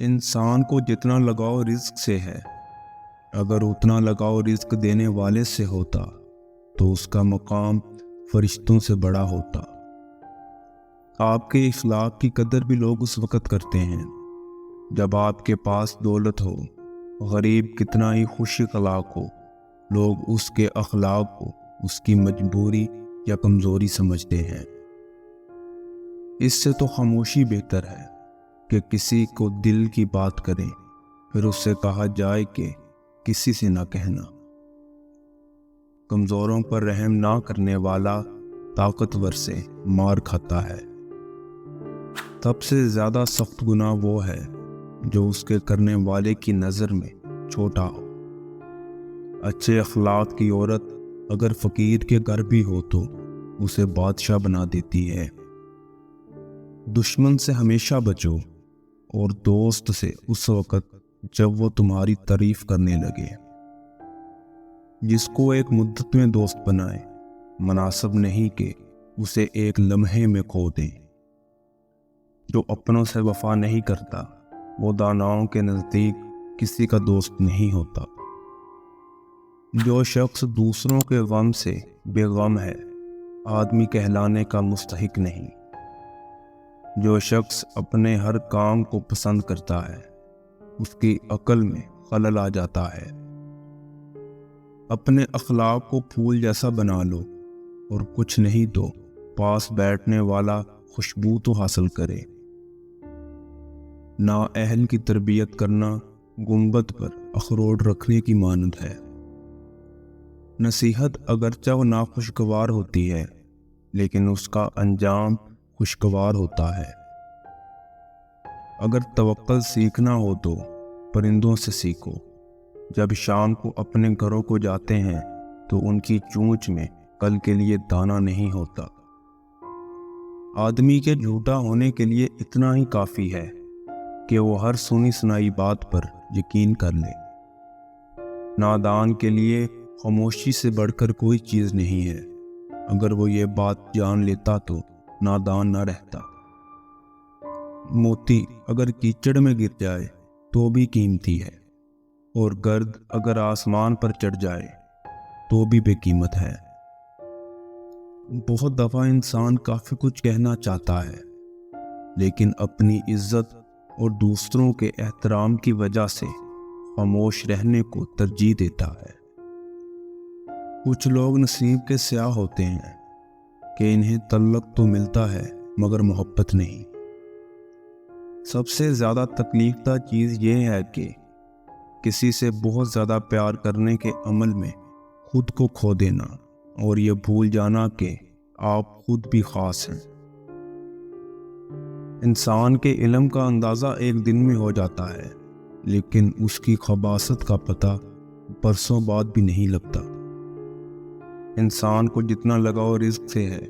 इंसान को जितना लगाव रिज्क से है, अगर उतना लगाव रिज्क देने वाले से होता तो उसका मकाम फरिश्तों से बड़ा होता। आपके इखलाक की कदर भी लोग उस वक़्त करते हैं जब आपके पास दौलत हो। गरीब कितना ही खुश अखलाक हो, लोग उसके अखलाक को उसकी मजबूरी या कमज़ोरी समझते हैं। इससे तो खामोशी बेहतर है कि किसी को दिल की बात करें, फिर उससे कहा जाए कि किसी से ना कहना। कमज़ोरों पर रहम ना करने वाला ताकतवर से मार खाता है। सबसे ज़्यादा सख्त गुनाह वो है जो उसके करने वाले की नज़र में छोटा हो। अच्छे अखलाक की औरत अगर फ़कीर के घर भी हो तो उसे बादशाह बना देती है। दुश्मन से हमेशा बचो और दोस्त से उस वक़्त जब वो तुम्हारी तारीफ करने लगे। जिसको एक मुद्दत में दोस्त बनाए, मुनासिब नहीं कि उसे एक लम्हे में खो दें। जो अपनों से वफा नहीं करता वो दानाओं के नज़दीक किसी का दोस्त नहीं होता। जो शख्स दूसरों के गम से बेगम है, आदमी कहलाने का मुस्तहिक नहीं। जो शख्स अपने हर काम को पसंद करता है, उसकी अक्ल में खलल आ जाता है। अपने अखलाक को फूल जैसा बना लो और कुछ नहीं तो पास बैठने वाला खुशबू तो हासिल करे। ना अहल की तरबियत करना गुंबद पर अखरोट रखने की मानद है। नसीहत अगरचे वो नाखुशगवार होती है, लेकिन उसका अंजाम खुशगवार होता है। अगर तवक्कल सीखना हो तो परिंदों से सीखो। जब शाम को अपने घरों को जाते हैं तो उनकी चोंच में कल के लिए दाना नहीं होता। आदमी के झूठा होने के लिए इतना ही काफ़ी है कि वो हर सुनी सुनाई बात पर यकीन कर ले। नादान के लिए खामोशी से बढ़कर कोई चीज़ नहीं है। अगर वो ये बात जान लेता तो नादान न रहता। मोती अगर कीचड़ में गिर जाए तो भी कीमती है, और गर्द अगर आसमान पर चढ़ जाए तो भी बेकीमत है। बहुत दफ़ा इंसान काफ़ी कुछ कहना चाहता है, लेकिन अपनी इज्जत और दूसरों के एहतराम की वजह से खामोश रहने को तरजीह देता है। कुछ लोग नसीब के स्याह होते हैं कि इन्हें तल्लक तो मिलता है मगर मोहब्बत नहीं। सबसे ज़्यादा तकलीफदा चीज़ ये है कि किसी से बहुत ज़्यादा प्यार करने के अमल में खुद को खो देना और ये भूल जाना कि आप खुद भी ख़ास हैं। इंसान के इल्म का अंदाज़ा एक दिन में हो जाता है, लेकिन उसकी खबासत का पता बरसों बाद भी नहीं लगता। इंसान को जितना लगाव रिज़्क से है,